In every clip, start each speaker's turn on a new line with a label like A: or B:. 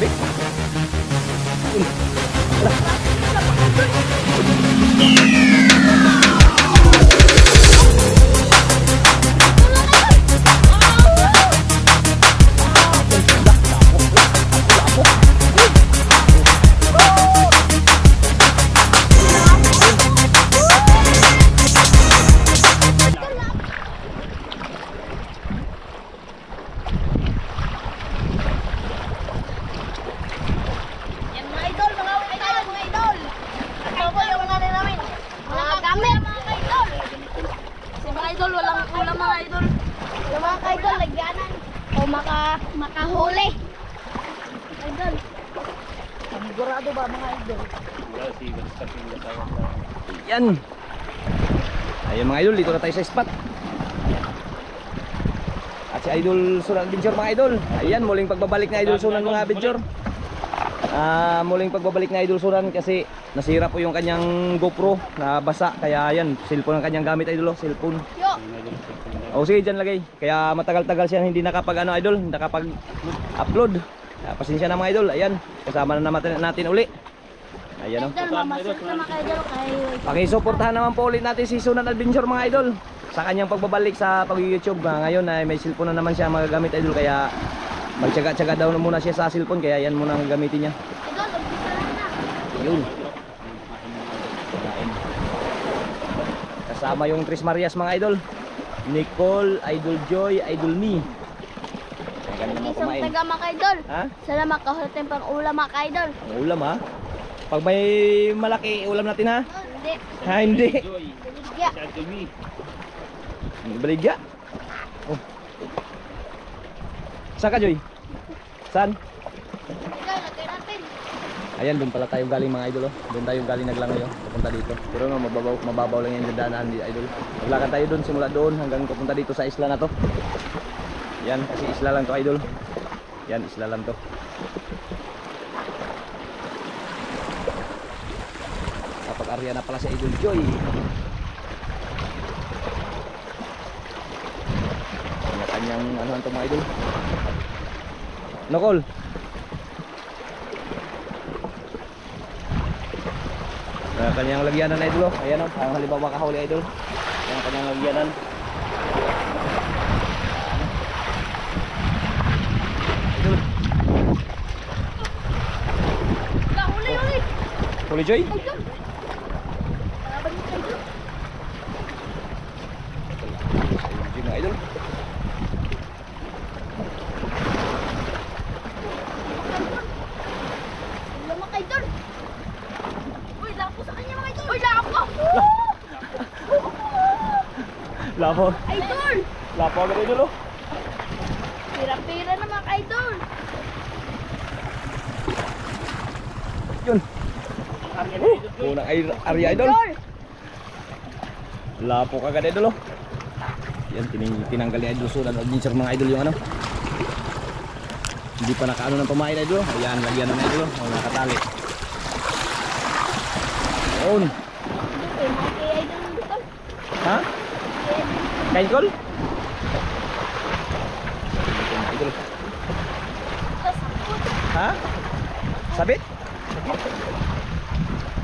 A: Sabit.
B: Makahuli. Idol. Sigurado ba mga idol?
A: Yan. Ayun mga idol, dito na tayo sa spot. At si Idol Sunan Adventure mga idol. Ayan, muling pagbabalik na Idol Sunan mga adventure. Muling pagbabalik na Idol Sunan kasi nasira po yung kanyang GoPro na basa. Kaya ayan, cellphone ang kanyang gamit idol, cellphone. O sige, dyan lagay. Kaya matagal-tagal siya hindi nakapag idol, nakapag-upload. Pasensya na mga idol. Ayan, kasama na natin uli. Ayan o. Pakisuportahan naman po ulit natin si Sunan Adventure mga idol sa kanyang pagbabalik sa pag-YouTube. Ngayon ay may cellphone na naman siya magagamit idol, kaya magtyaga-tyaga daw na muna siya sa cellphone, kaya yan muna ang gamitin niya. Yun. Kasama yung Tres Marias mga idol. Nicole, Idol Joy, Idol Me.
B: Isang taga mga idol.
A: Ha?
B: Sana makahulitin pang ulam mga idol.
A: Ulam ha? Pag may malaki, ulam natin ha?
B: Hindi.
A: Ha, hindi.
B: Baligya.
A: Baligya? Oh. Saan ka, Joy? Saan?
B: Idol, lagay natin.
A: Ayan, doon pala tayo galing mga idol. Doon tayo galing naglangoy papunta dito. Pero no, mababaw lang yung dadaanan di idol. Maglakad tayo doon, simula doon hanggang papunta dito sa isla na to. Yan, kasi isla lang to idol. Yan, isla lang to. Kapag-arya na pala si Idol Joy. Kanya-kanyang ano to mga idol. Nokol. Kanyang lagyanan na idol. Ayan o, ang halimbawa makahuli idol. Ayan kanyang lagyanan. Idol.
B: Huli.
A: Huli Joy?
B: Idol.
A: Joy na idol.
B: Ulam mga idol. Uy, lapo sa kanya mga idol. Uy, lapo.
A: Lapo.
B: Idol.
A: Lapo agad idol o.
B: Pira-pira na mga idol.
A: Yun. Unang area idol. Lapo agad idol o. Yan, tinanggal ni Idol Sunan Adventure mga idol yung ano. Hindi pa nakaano ng pamain idol. Ayan, lagyan na idol o. Nakatali. Yun. Ha? Kain kol? Idol. Ha? Sabit?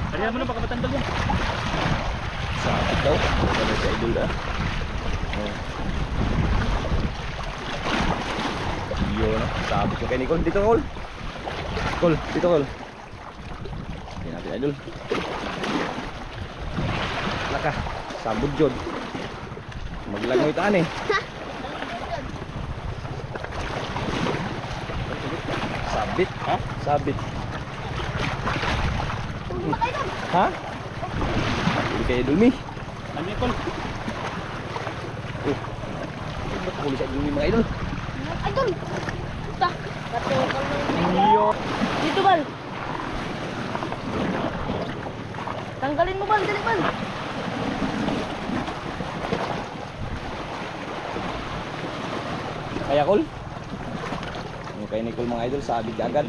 C: Kaya mo na baka matanggal yan.
A: Sabit daw. Sabit si Idol dah. Oh. Yun, sabit yung kay Nicole. Dito Col. Col, dito Col. Yan natin idol. Laka, sabot jod. Maglangoy taan eh. Sabit, ha? Sabit. Ha? Hindi kayo dumi.
C: Ano yung Col?
A: Ba't huli sa dumi mga idol?
B: Idol. Ta.
A: Iyo.
B: Dito bal. Tanggalin mo bal, dali bal.
A: Kaya Col? Yung kay Nicole mga idol, sabit agad.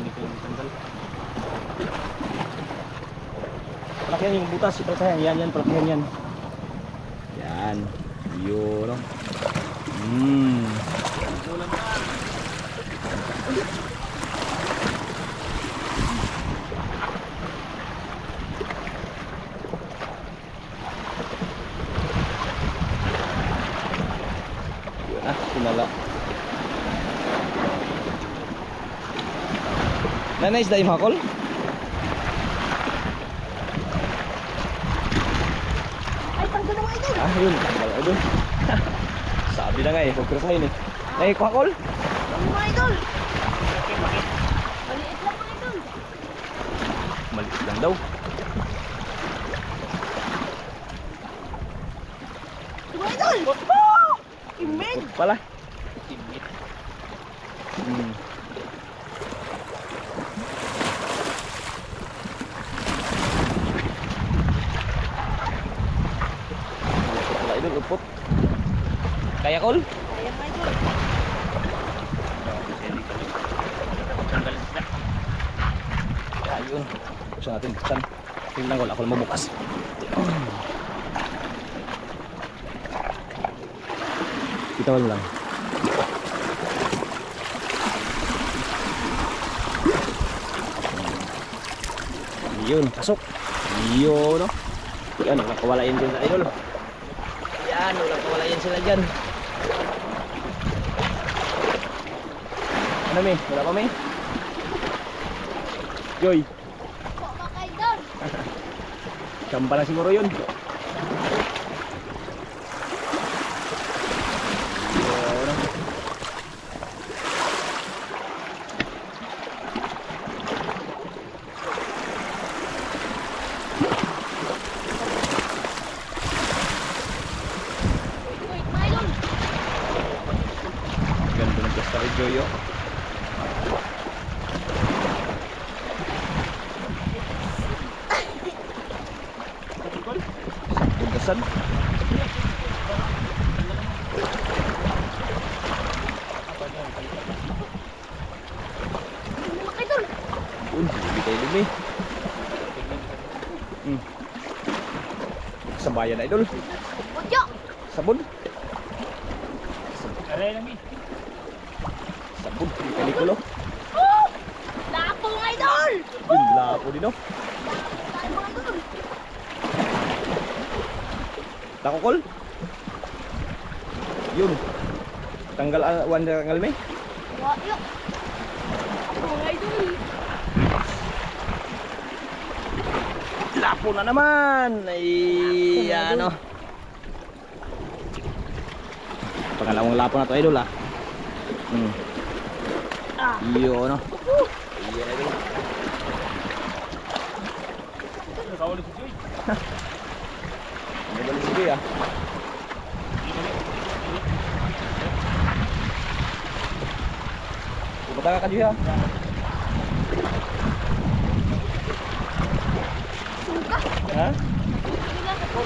A: Palakihan yung butas, palakihan yan, palakihan yan. Yan. Yun. Hmm. Nanay isda yung hakol?
B: Ay, tanggal na mga idol.
A: Ah, yun. Tanggal idol. Sabi na nga eh, huwag krasahin eh. Nay, hakol?
B: Ang mga idol. Maliit lang mga idol.
A: Maliit lang daw.
B: Mga idol. Oh! Imen.
A: Huwag pala. Hmm. Wala idol, upot. Kaya kol?
B: Kaya mga idol.
C: Tanggal isda.
A: Ayun. Buksan natin, buksan. Tingnan ko, ako lang mabukas. Kita mo lang. Yun, pasok. Yun, no? Yan, walang kawalayan dyan sa idol. Yan, walang kawalayan sila dyan. Ano, may? Wala pa, may? Joy.
B: Po mga idol.
A: Samba na siguro yun.
B: Wait, mga idol.
A: Ganda ng pesta kay Joy, oh. Bugasan.
B: Mga idol.
A: Yun, hindi tayo dumi. Sa bayan, idol.
B: Wadyo.
A: Sabon.
C: Aray lang eh.
A: Sabon, hindi kalikulo.
B: Oh! Lapo mga idol.
A: Yun, lapo din, oh.
B: Tayo mga idol.
A: Takokol. Yun. Tanggal, one tanggal may.
B: Wadyo. Lapo mga idol.
A: Lapo na naman. Ay, ano. Pangalawang lapo na to, idol, ah. Yun, no. Ayan, idol.
C: Nakawala si Joy.
A: May balik si Joy, ah. Pupunta ka Joy, ah.
B: Suka.
A: Ha?
B: Wala sa po.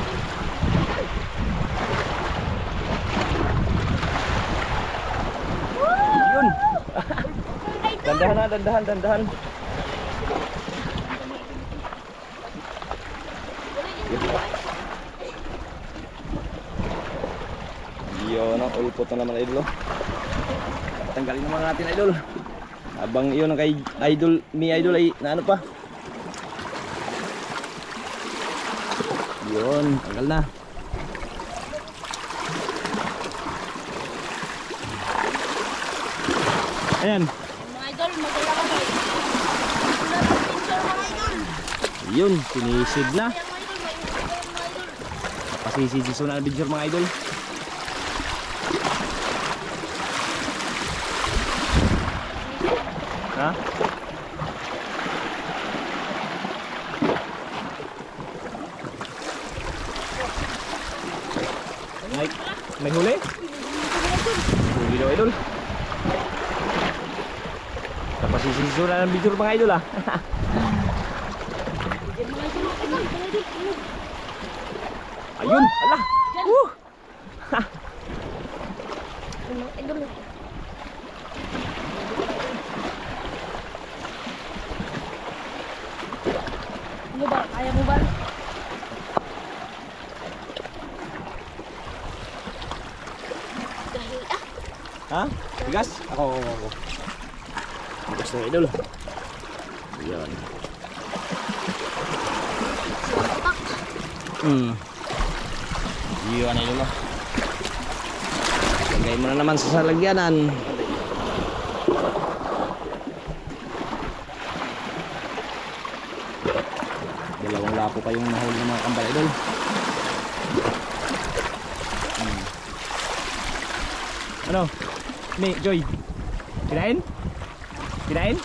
A: Yun.
B: Mga idol.
A: Dandahan na, dandahan, dandahan. Yun, no. Ulpot na naman, idol, oh. Tanggalin naman natin, idol. Habang yun ang kay idol, ni idol ay na ano pa. Yun, tanggal na. Ayan.
B: Mga idol, magala ka ba? Wala ng picture mga idol.
A: Yun, sinisid na.
B: Ayan mga idol, may mga idol.
A: Pasisisid na video mga idol. Ha? May huli? Huli daw, idol. Tapos sisisura ng video mga idol, ah.
B: Ayan mga idol, mga idol.
A: Ayun, ala. Woo!
B: Ayan mga idol. Ano ba? Kaya mo ba? Dahil
A: Ha? Bigas? Ako. Bigas na idol. Yan.
B: supak.
A: Yun idol, ah. Lagay mo na naman sa salagyanan. lapo pa yung nahuli ng mga kambal idol. Ano? Ni, Joy. Kinain? Kinain?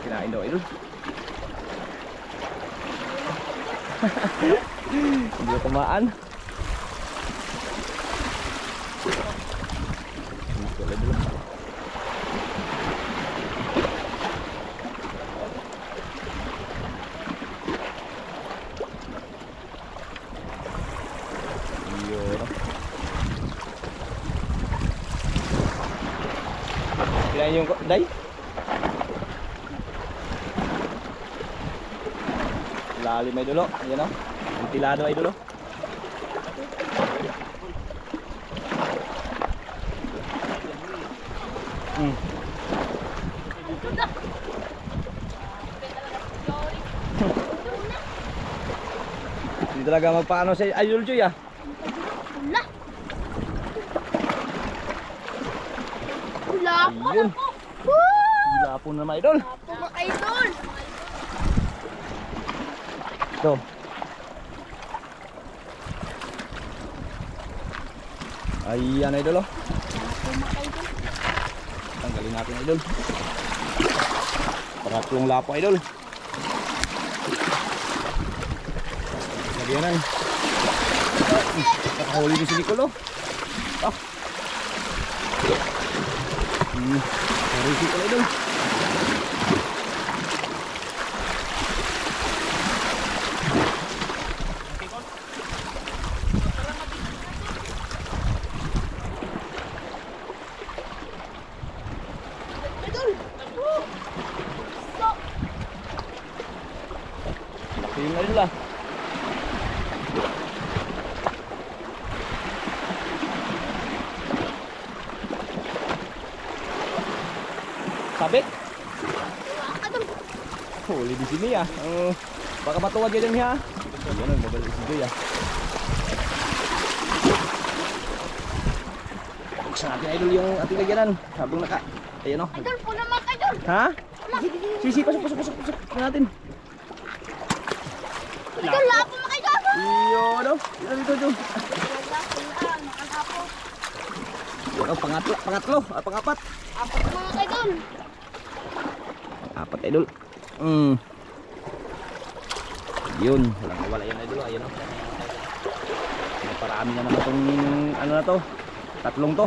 A: Kinain daw idol. Hindi tumaan. Kinain yung day? Lalim ay dulo. Ayan o. Ventilado ay dulo. Hindi talaga magpaano sa Idol Joy ah.
B: Wala. Wala po.
A: Ayun.
B: Woo!
A: Hila po naman idol.
B: Wala po mga idol.
A: Ito. Ayan idol oh.
B: Wala po mga idol.
A: Tanggalin natin idol. Pangatlong lapo idol. Lagyanan. Nakahuli din si Nicolo. Ah. Sorry si Nicolo idol.
B: Idol. Woo! So,
A: Laki yung idol ah. Sabit.
B: wala ka dun.
A: Huli di sini ya. Baka matuwag yan ha. Ayan ang babalik si Joy ah. Buksan natin idol yung ating lagyanan. Habang naka. Ayan o.
B: Idol po naman idol.
A: Ha? Sisi, pasok. Pasok natin.
B: Idol, wala po mga idol.
A: Iyon o. Dito.
B: Wala po lang. Nakalapo.
A: Yan o, pangatlo. Pangapat.
B: Apat mga idol.
A: Apat idol. Yun. Walang nawala yan idol. Ayan o. Parami na naman itong ano na to. Tatlong to.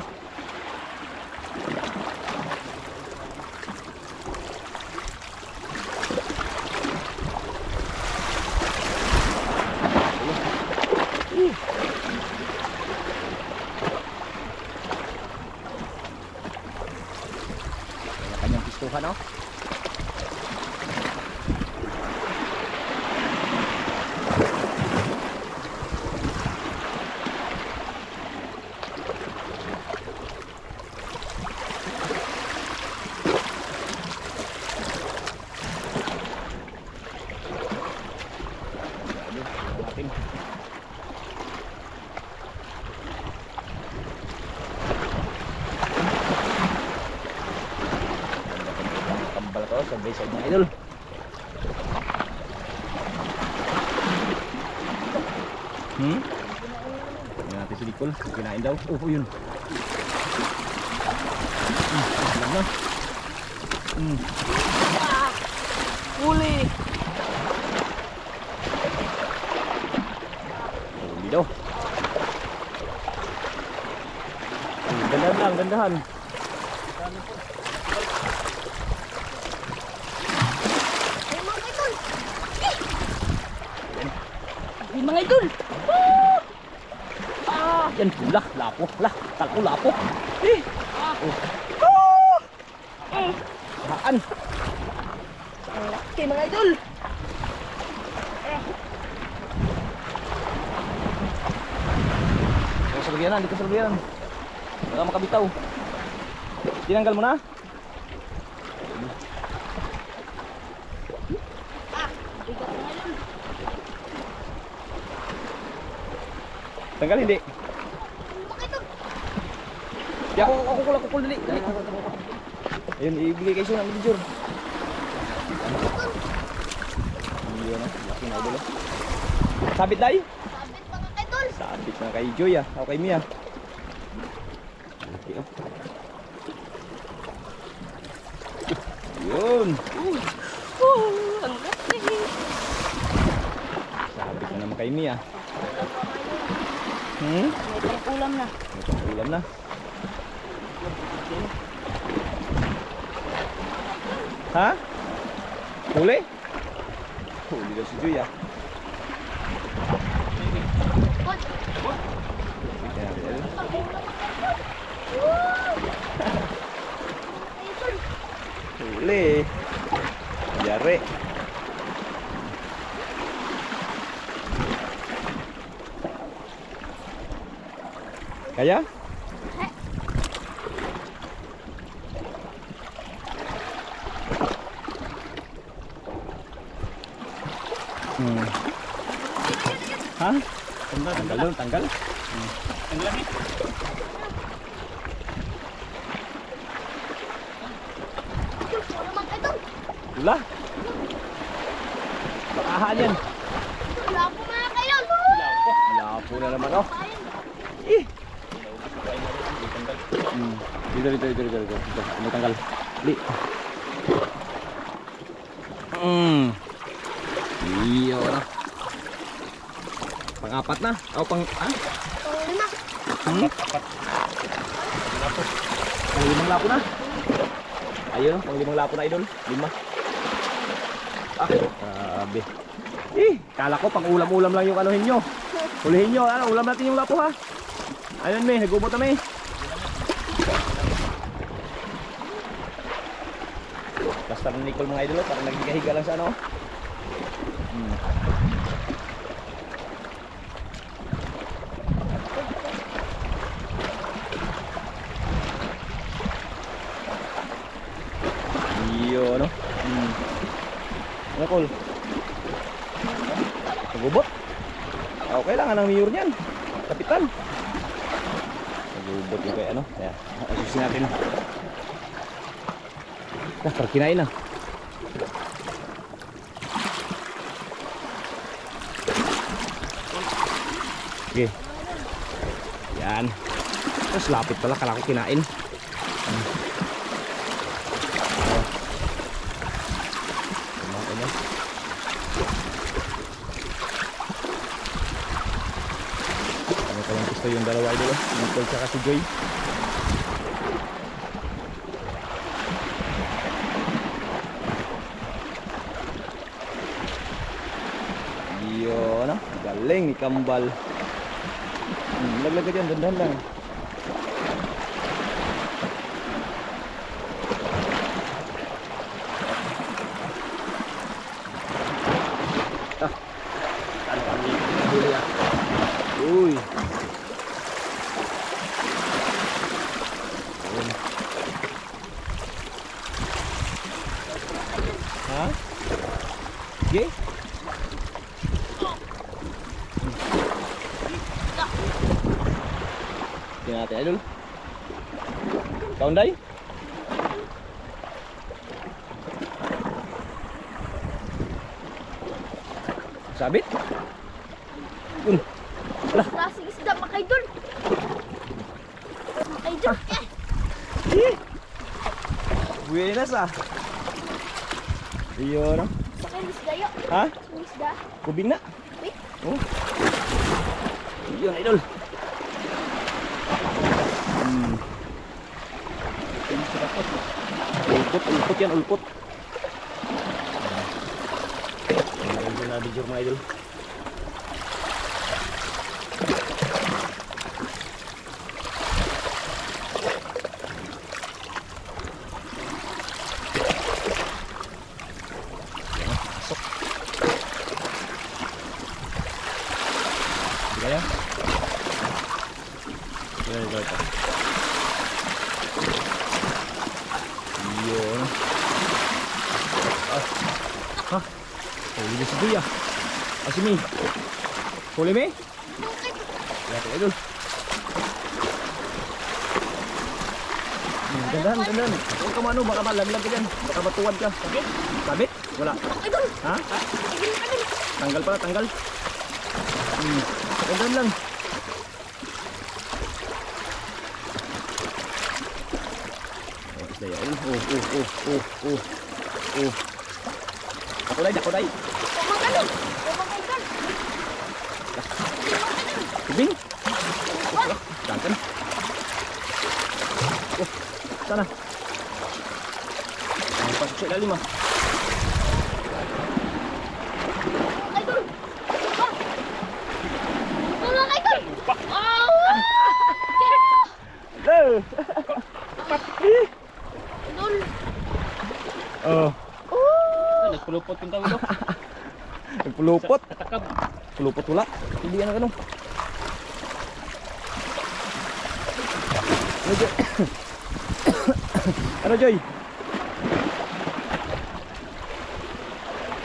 A: Kanyang pistuhan o. Natin. Kambal ko sa base side ng idol. Tingnan natin si Nicole. Kinain daw. Oh, yun. Alam na. Huli. Huli daw. Gandahan lang, gandahan.
B: Ay mga idol. Ay mga idol. Woo!
A: Yan, lah, lapo, lah, talpo, lapo. Saan?
B: Ang laki mga idol.
A: Dito sa lugyanan, dito sa lugyanan. Baka makabitaw. Tinanggal mo na?
B: Bigat mga idol.
A: Tanggal hindi.
B: Mga idol.
A: Di ako kukul dali. Dali. Ayun, ibigay kayo ng video. Yun o, laki na idol. Sabit day?
B: Sabit mga idol.
A: Sabit na kay Joy ah. O kay Mia. Okay, oh. Yun.
B: Ang laki.
A: Sabit na naman kay Mia.
B: May ulam na.
A: May ulam na. Ha? Huli? Huli daw si Joy ah. Tingnan natin, idol. Huli. Jari. Kaya? Ha? Tanggal dulu, tanggal.
C: Ang laki.
B: Mga idol.
A: Wala. Bakahan yan.
B: Wala po mga idol.
A: Lapo na naman oh. Ih. Dito. May tanggal. Li. Iyo na. Pang-apat na. O pang... Ah?
B: Lima.
A: Pang-limang lapo na. Ayun, pang-limang lapo na idol. 5. Ah, grabe. Kala ko pang ulam-ulam lang yung anuhin nyo. Hulihin nyo, ano, ulam natin yung lapo ha. Ayun me, nagubot na me. Basta ng Nicole mga idol, parang naghiga-higa lang sa ano. Iyo, ano? Ano, Col? Nagubot? Okay lang, anong mayor niyan? Kapitan. Nagubot yung kaya ano. Kaya, asusin natin. Parang kinain na. Okay. Yan. Tapos lapit pala, kala ko kinain. Ano pa lang gusto yung dalawa idol, Nicole tsaka si Joy. Yun, galing ni Kambal. Laglag ka dyan, dandan lang. Ano kami? Huli ah. Uy. Ayun. Ha? Sige? Tingnan natin idol. Kaunday? Sabit?
B: Klaseng isda mga idol. Mga idol.
A: Buenas ah. Iyo no?
B: Sa kayo isda yun.
A: Ha?
B: Sa isda.
A: Kubing na.
B: Wait.
A: Oh. Iyo na idol. Ulpot yan, ulpot. Ang na video mga idol. Pasok. Di kaya? Ito. Yun. Ha? Huli na si Kuya. Si Mi. Huli Mi? Lihat idol. Dandan. Huwag ka mano, baka malaglag ka dyan. Baka matuwad ka. Sabit? Wala.
B: Idol!
A: Ha?
B: Idol! Idol!
A: Tanggal pala, tanggal. Ganun lang. Ako day, ako day.
B: Pumang idol! Pumang idol!
A: Tubing. Dangan. Sana. Ang pasok sa ilalim ah.
B: Idol! Ah! Pumang idol! Oh!
A: Hello.
B: Idol!
A: Oh,
C: Nagpulupot yung tawag ko.
A: nagpulupot.
C: Katakab.
A: Pulupot wala. Hindi ano ganun. Ano Joy? Ano Joy?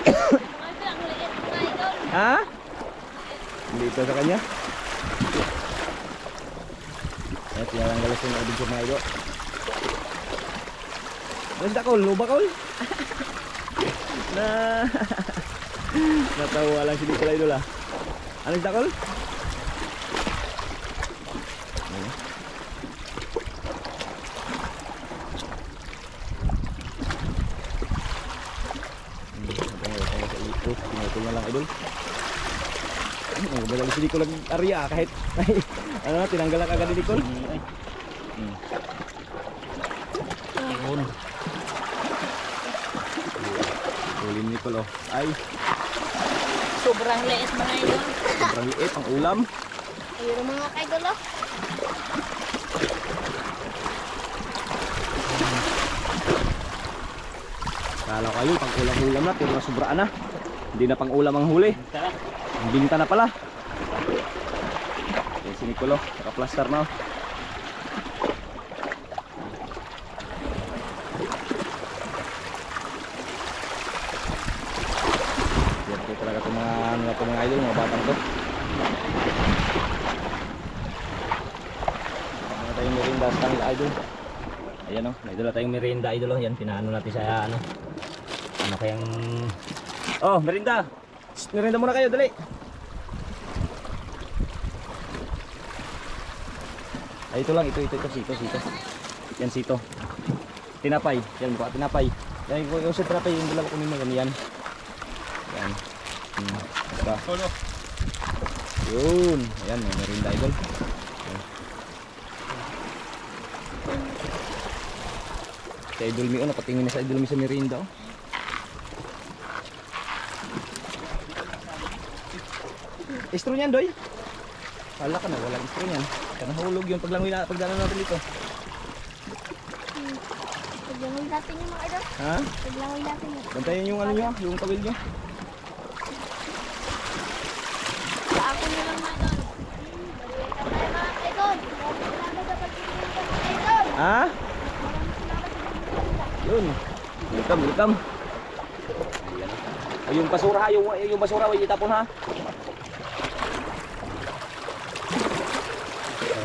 B: Mga ang liit mga idol!
A: Ha? Dito sa kanya. Eh, tinaranggalas yung adventure mga idol. Ano dakol? Luba kol? Na natawa lang si Nicola idol ah. Ano dakol? Pinutol na lang idol. Magagal si Nicole ang area kahit ano na tinanggal agad ni Nicole.
C: Ayun.
A: Huli ni Nicole oh. Ay,
B: Sobrang liit mga idol!
A: sobrang liit ang ulam.
B: Ayun mga idol oh!
A: Kala ko kayo pang ulam-ulam na pero nasubraan na. Hindi na pang ulam ang huli.
C: Tara.
A: Ang binta na pala. Yan si Nicole oh, naka-plaster na oh. Yan po talaga itong mga, ano na itong mga idol, mga batang to. Ano tayong merinda sa kanila idol. Ayan oh, may dala tayong merinda idol oh. Yan, pinaano natin sa ano. Ano kayang... Oh, merinda! Shh, merinda muna kayo, dali! Ay, ito lang, ito, sito. Yan, sito. Tinapay, yan, buka tinapay. Yan, yung sa tinapay, yung dalawa kunin mo, yan. Yan. Basta.
C: Solo.
A: Yun. Ayan, may merinda idol. Ayan. Sa idol mi, napatingin na sa idol mi sa merinda, oh. Istro niyan, Doy. Wala ka na, walang istro niyan. Kanahulog yung paglangoy natin dito.
B: Paglangoy natin yung mga idol!
A: Ha?
B: Paglangoy natin yung...
A: Bantayan yung ano nyo, yung kawil nyo.
B: Sa ako na lang mga idol! Balikan tayo mga idol! Salamat sa pagkikinig sa mga idol!
A: Ha?
B: Maraming salamat sa pagkikinig.
A: Yun. Welcome. Ayan. Ay, yung basura ha, yung basura, huwag itapon ha.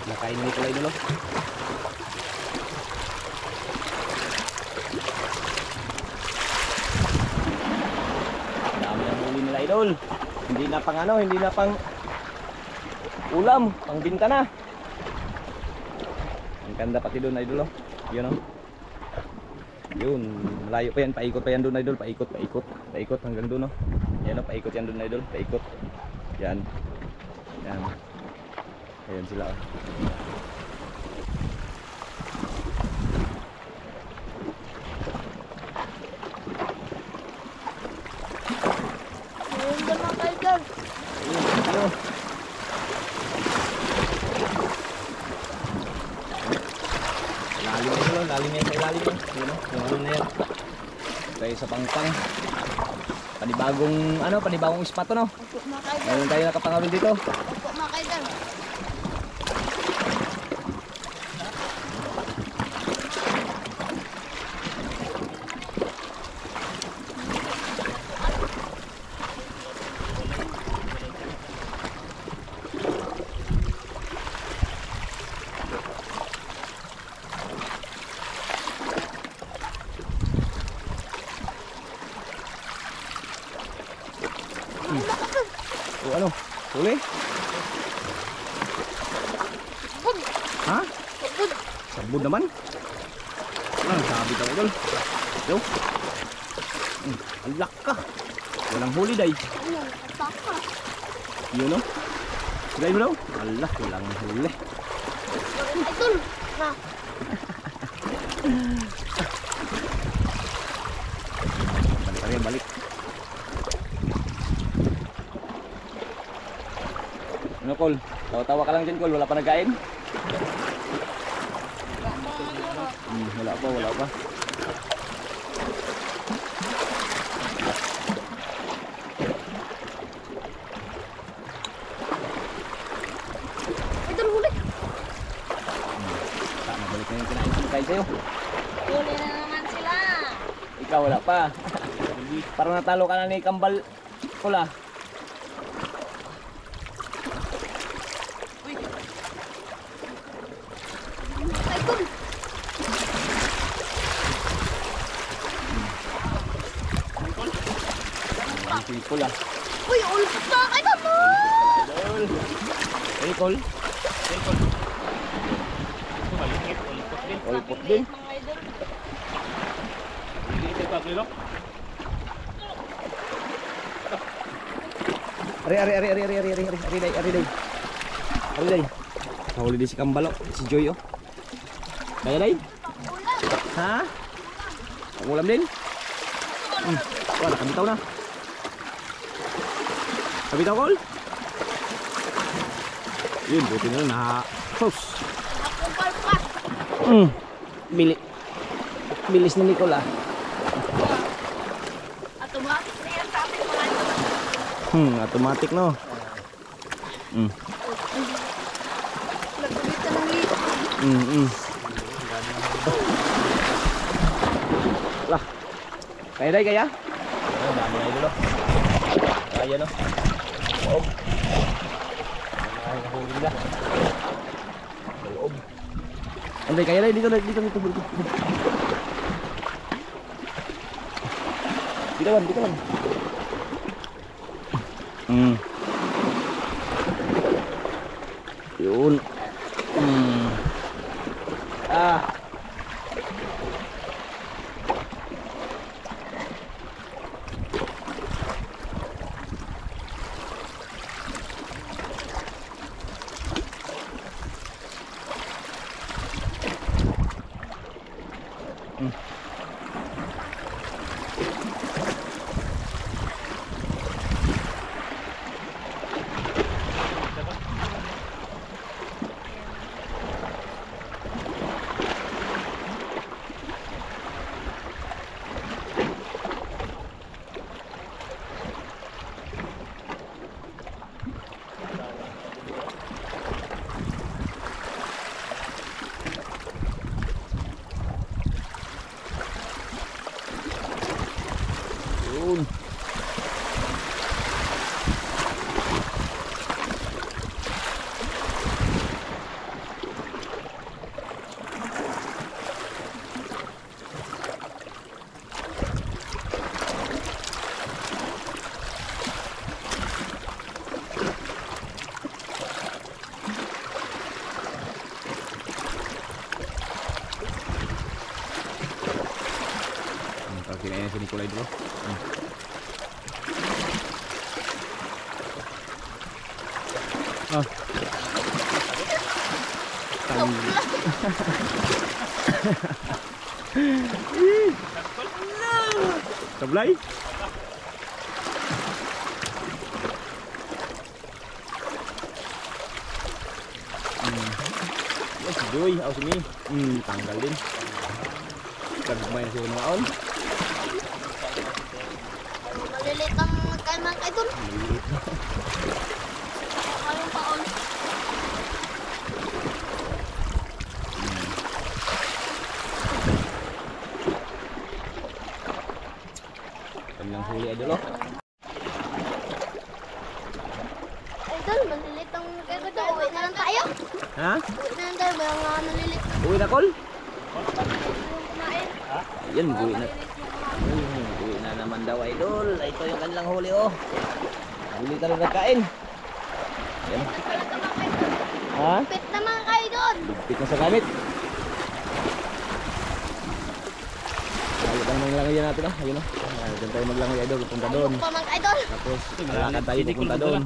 A: Nakain nito lang idol. Dami ang huli nila idol. Hindi na pang ano, hindi na pang ulam, pang binta na. Ang ganda pati doon idol oh. Yun oh. Yun, malayo pa yan, paikot pa yan doon idol, paikot hanggang doon oh. Yan oh, paikot yan doon idol, paikot. Yan. Yan. Ayan sila oh.
B: Ayun dyan mga idol!
A: Ayun. Lalim na yun, lalim yan sa ilalim yan. Yun oh, yung ano na yan. Tayo sa pangpang. Panibagong spot no.
B: Opo mga idol!
A: Ngayon tayo nakapangawin dito.
B: Opo mga idol!
A: O ano? Huli?
B: Bud.
A: Ha?
B: Bud.
A: Sabod naman. Ano, sabi daw idol. Yo. Ang laka. Walang huli day.
B: Ano, nakataka.
A: Yun no? Sila mo daw? Allah, walang huli.
B: Idol. Na.
A: Balik kami, balik. Ano Col? Tawa-tawa ka lang dyan Col, wala pa nagkain? Wala pa, wala pa.
B: Idol, huli.
A: Nabalik na yung kinain sa'yo.
B: Huli na naman sila.
A: Ikaw wala pa. Parang natalo ka na ni Kambal Pula.
B: Idol.
A: Si Pula.
B: Uy, ulpot na. Idol mo.
A: Idol. Hey Col.
C: Ito malingit, ulipot din.
A: Ulpot din.
B: Mga idol.
C: Hindi ito pa kilo.
A: Ari day. Kahuli din si Kambalo, si Joy oh. Kaya day? Ha? Ulam din? Wala, kabitaw na. Kabitaw Col? Yun, buti na lang na-close.
B: Nakapalpat.
A: Bilis ni Nicole ah.
B: Automatic na yan sa ating mga idol.
A: Automatic no.
B: Nagkulit ka ng liit.
A: Lah. Kaya day kaya? Oh, dami na idol oh. Kaya no. Loob. Ay, nahuli na. Loob. Anday kaya day dito. Dito lang. Yun. Ah. Yun. Kinain si Nicolay dulu. Oh. Sablay. Yes, Joy, aus ini. Tanggal din. Kan main si Noon.
B: Malilit ang kaimang idol. Kayong paon.
A: Kanilang huli idol oh.
B: Idol, malilit ang kayo ito. Uwi na lang tayo.
A: Ha?
B: Uwi na lang tayo. May mga malilit na
A: Uwi na Col?
B: yung kumain.
A: Yan, uwi na.
B: Malilit yung kumain.
A: Uwi na naman daw idol. Ito yung kanilang huli oh. Bili tayo nagkain. Ayan.
B: Talaga mga idol.
A: Ha?
B: Pit naman kayo doon.
A: Bigpit na sa gamit. Ayun lang ng langay natin ah. Ayun ah. Diyan tayo maglangay idol. Punta doon.
B: Pa mga idol.
A: Tapos malakad tayo pupunta doon.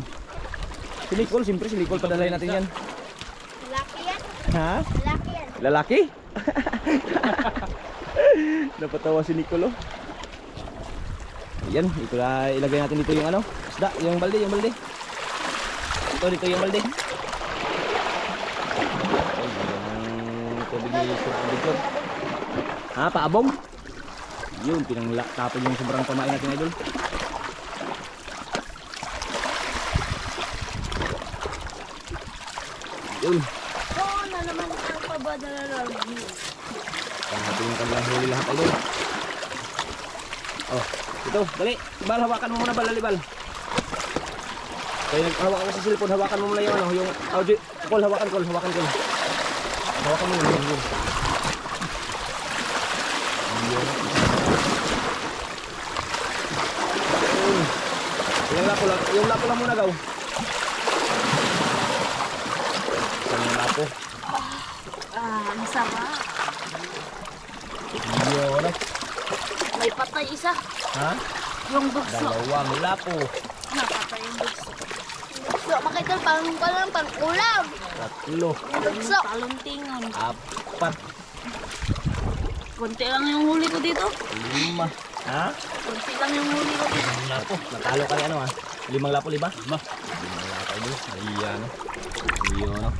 A: Si Nicole, siyempre si Nicole padalay natin yan.
B: Lalaki yan.
A: Ha?
B: Lalaki yan.
A: Lalaki? Napatawa si Nicole oh. Ayan, ito na ilagay natin dito yung ano, isda, yung balde, yung balde. Dito yung balde. Yung tubig ni Victor. Ha, paabong? Yun, tapon yung sobrang pamain natin idol. Yun.
B: Oo na naman ang pabadalarag.
A: Ang natin yung kanilang huli lahat idol. Oh, ito, dali. Bal, hawakan mo muna bal, Bal. Kaya naghawakan ko sa cellphone, hawakan mo muna yung ano, yung audio. Call, hawakan call. Hawakan mo yun. Yung lapo lang muna gaw. Yung lapo.
B: Ang sama.
A: Yun.
B: May patay isa.
A: Ha?
B: Yung bukso.
A: Dalawang lapo.
B: Napatay yung bukso. Bukso, mga idol, pang ulam.
A: Tatlo.
B: Yung bukso.
D: Taluntingon.
A: Apat.
D: Kunti lang yung huli ko dito.
A: Lima. Ha?
D: Kunti lang yung huli ko dito.
A: Lapo. Natalo ka ano ah? 5 lapo, 5? 5 lapo idol. Ayan. Ayan.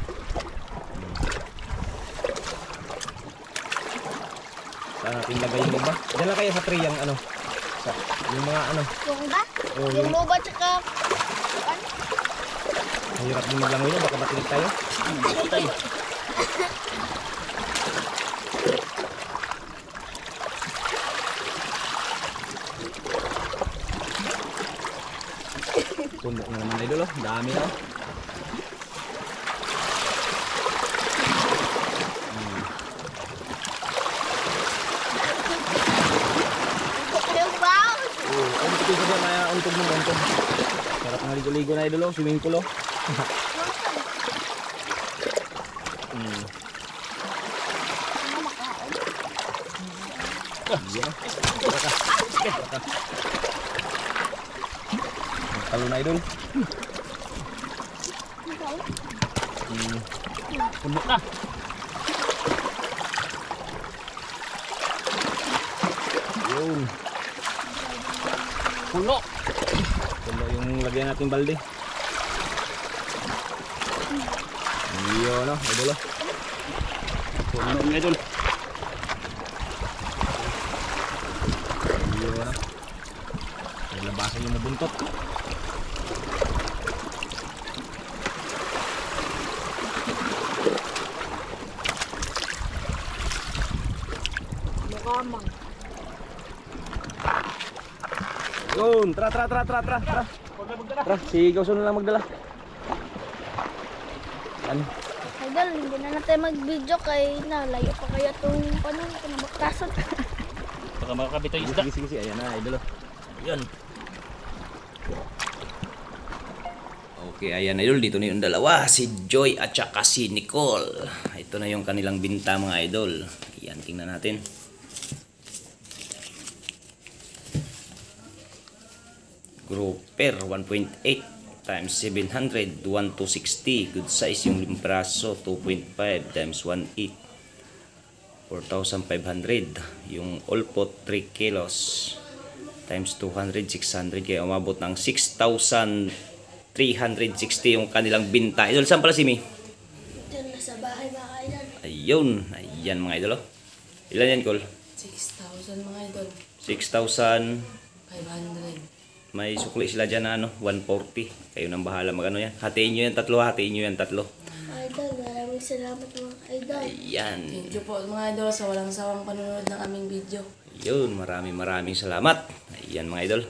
A: Saan natin lagay yung iba? Diyan lang kaya sa tray yung ano? Yung mga ano?
B: Yung ba?
A: Oh,
B: Yung luba tsaka...
A: Mahirap din maglangoy na. Baka matinig tayo.
D: Tay.
A: Tumbok na naman idol oh. Dami na oh.
B: Yung bow.
A: Oh, ang puti ko dyan na untog mo untog. Sarap ng ligo-ligo na idol oh. Swimming pool oh. Yan. Talo na idol.
C: Puno na.
A: Yun.
C: Puno.
A: Puno yung lagyan natin balde. Yun oh, idol oh.
C: Puno ng idol.
A: Yun oh. Labasan yung mabuntot.
B: Mukamang.
A: Yun, tra. Tra, si Gauson na lang magdala. Ano?
B: Idol, hindi na natin mag-video kay nalayo pa kaya itong pinabaktasan.
C: Baka makakabito yung isda.
A: Sige, ayan na, idol oh. Yun. Okay, ayan idol, dito na yung dalawa, si Joy at saka si Nicole. Ito na yung kanilang binta mga idol. Ayan, tingnan natin. Grouper 1.8 times 700, 1,260. Good size yung limpraso, 2.5 times 1.8, 4,500. Yung olpot 3 kilos times 200, 600. Kaya umabot ng 6,360 yung kanilang binta. Idol, saan pala si Mi?
B: Diyan na sa bahay mga idol.
A: Ayun, ayan mga idol oh. Ilan yan, Col?
D: 6,000 mga idol.
A: 6,500.
D: 500.
A: May sukli sila dyan na ano, 140. Kayo nang bahala mag ano yan. Hatiin nyo yan tatlo.
B: Idol, maraming salamat mga idol.
A: Ayan.
D: Thank you po mga idol sa walang sawang panonood ng aming video.
A: Yun, maraming salamat. Ayan mga idol.